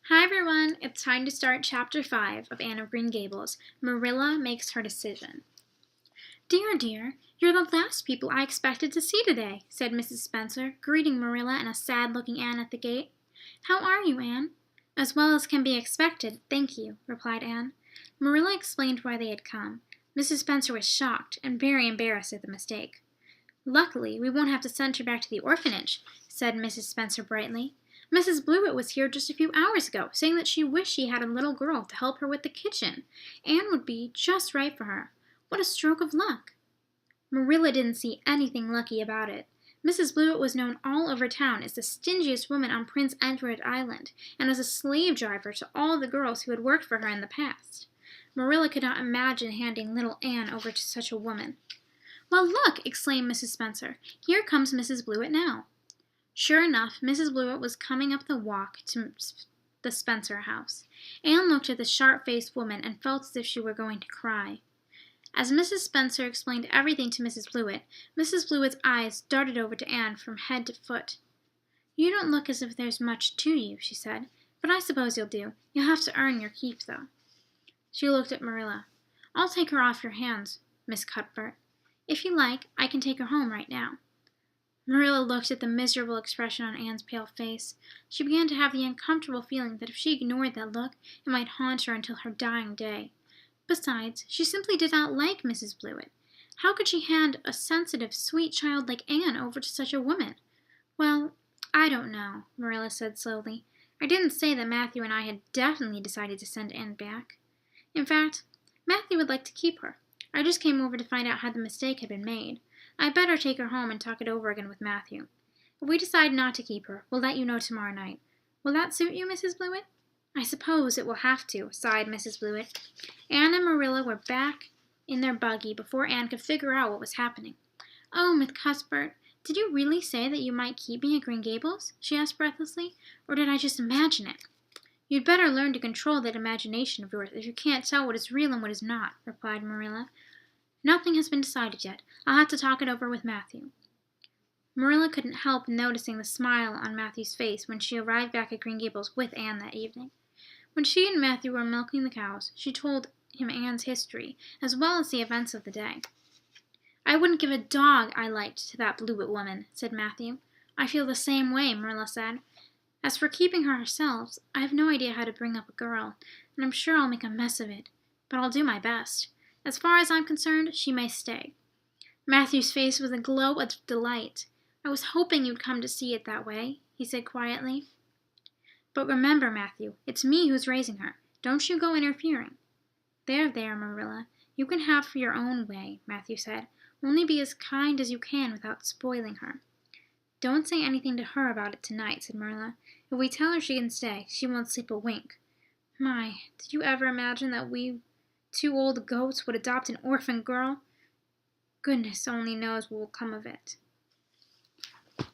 Hi everyone, it's time to start Chapter 5 of Anne of Green Gables. Marilla Makes Her Decision. Dear, dear, you're the last people I expected to see today, said Mrs. Spencer, greeting Marilla and a sad-looking Anne at the gate. How are you, Anne? As well as can be expected, thank you, replied Anne. Marilla explained why they had come. Mrs. Spencer was shocked and very embarrassed at the mistake. Luckily, we won't have to send her back to the orphanage, said Mrs. Spencer brightly. Mrs. Blewett was here just a few hours ago, saying that she wished she had a little girl to help her with the kitchen. Anne would be just right for her. What a stroke of luck! Marilla didn't see anything lucky about it. Mrs. Blewett was known all over town as the stingiest woman on Prince Edward Island, and as a slave driver to all the girls who had worked for her in the past. Marilla could not imagine handing little Anne over to such a woman. Well, look! Exclaimed Mrs. Spencer. Here comes Mrs. Blewett now. Sure enough, Mrs. Blewett was coming up the walk to the Spencer house. Anne looked at the sharp-faced woman and felt as if she were going to cry. As Mrs. Spencer explained everything to Mrs. Blewett, Mrs. Blewett's eyes darted over to Anne from head to foot. You don't look as if there's much to you, she said, but I suppose you'll do. You'll have to earn your keep, though. She looked at Marilla. I'll take her off your hands, Miss Cuthbert. If you like, I can take her home right now. Marilla looked at the miserable expression on Anne's pale face. She began to have the uncomfortable feeling that if she ignored that look, it might haunt her until her dying day. Besides, she simply did not like Mrs. Blewett. How could she hand a sensitive, sweet child like Anne over to such a woman? Well, I don't know, Marilla said slowly. I didn't say that Matthew and I had definitely decided to send Anne back. In fact, Matthew would like to keep her. I just came over to find out how the mistake had been made. I'd better take her home and talk it over again with Matthew. If we decide not to keep her, we'll let you know tomorrow night. Will that suit you, Mrs. Blewett? I suppose it will have to, sighed Mrs. Blewett. Anne and Marilla were back in their buggy before Anne could figure out what was happening. Oh, Miss Cuthbert, did you really say that you might keep me at Green Gables? She asked breathlessly. Or did I just imagine it? You'd better learn to control that imagination of yours if you can't tell what is real and what is not, replied Marilla. Nothing has been decided yet. I'll have to talk it over with Matthew. Marilla couldn't help noticing the smile on Matthew's face when she arrived back at Green Gables with Anne that evening. When she and Matthew were milking the cows, she told him Anne's history, as well as the events of the day. I wouldn't give a dog I liked to that Blewett woman, said Matthew. I feel the same way, Marilla said. As for keeping her ourselves, I have no idea how to bring up a girl, and I'm sure I'll make a mess of it, but I'll do my best. As far as I'm concerned, she may stay. Matthew's face was a glow of delight. I was hoping you'd come to see it that way, he said quietly. But remember, Matthew, it's me who's raising her. Don't you go interfering. There, Marilla. You can have your own way, Matthew said. Only be as kind as you can without spoiling her. Don't say anything to her about it tonight, said Marilla. If we tell her she can stay, she won't sleep a wink. My, did you ever imagine that we 2 old goats would adopt an orphan girl? Goodness only knows what will come of it.